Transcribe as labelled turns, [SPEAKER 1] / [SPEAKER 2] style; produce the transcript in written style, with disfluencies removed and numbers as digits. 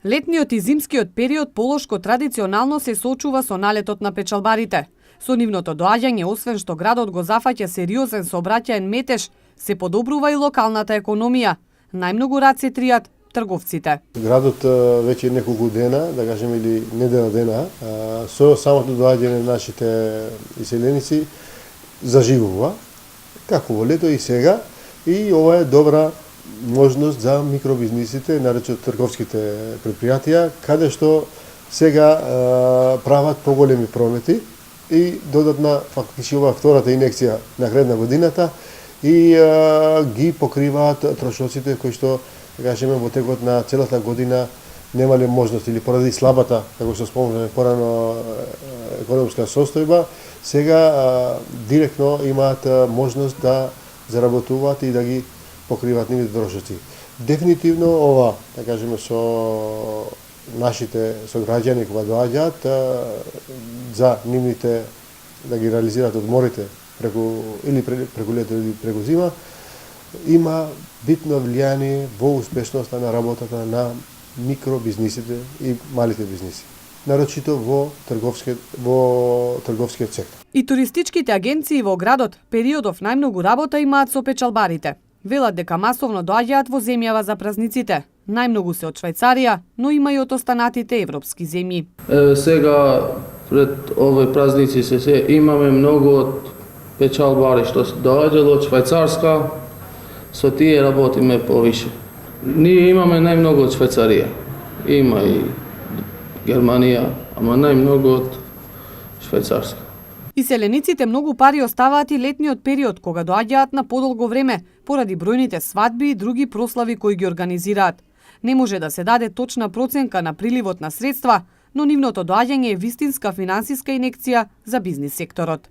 [SPEAKER 1] Летниот и зимскиот период полошко традиционално се соочува со налетот на печалбарите. Со нивното доаѓање, освен што градот го зафаќа сериозен сообраќаен метеж, се подобрува и локалната економија. Најмногу рад се тријат трговците.
[SPEAKER 2] Градот веќе неколку дена, да кажеме или недела дена, со самото доаѓање на нашите иселеници заживува, како во лето и сега, и ова е добра можност за микробизнисите, наречено трговските предпријатија, каде што сега прават поголеми промети и додатна, фактички ова втората инекција на кред на годината и ги покриваат трошоците кои што, да кажеме, во текот на целата година немале можност или поради слабата, како што спомнавме порано, економска состојба, сега директно имаат можност да заработуваат и да ги покриваат нивните трошоци. Дефинитивно ова, да кажеме, со нашите сограѓани кога доаѓаат за нивните да ги реализираат одморите преку лето или преку зима, има битно влијание во успешноста на работата на микробизнисите и малите бизниси, нарочито во трговскиот сектор.
[SPEAKER 1] И туристичките агенции во градот периодов најмногу работа имаат со печалбарите. Велат дека масовно доаѓаат во земјава за празниците. Најмногу се од Швајцарија, но има и од останатите европски земји.
[SPEAKER 3] Сега пред овој празници се имаме многу од печалбари што се доаѓаат од Швајцарска, со тие работиме повише. Ние имаме најмногу од Швајцарија. Има и Германија, ама најмногу од Швајцарска.
[SPEAKER 1] Иселениците многу пари оставаат и летниот период, кога доаѓаат на подолго време, поради бројните свадби и други прослави кои ги организираат. Не може да се даде точна проценка на приливот на средства, но нивното доаѓање е вистинска финансиска инекција за бизнис секторот.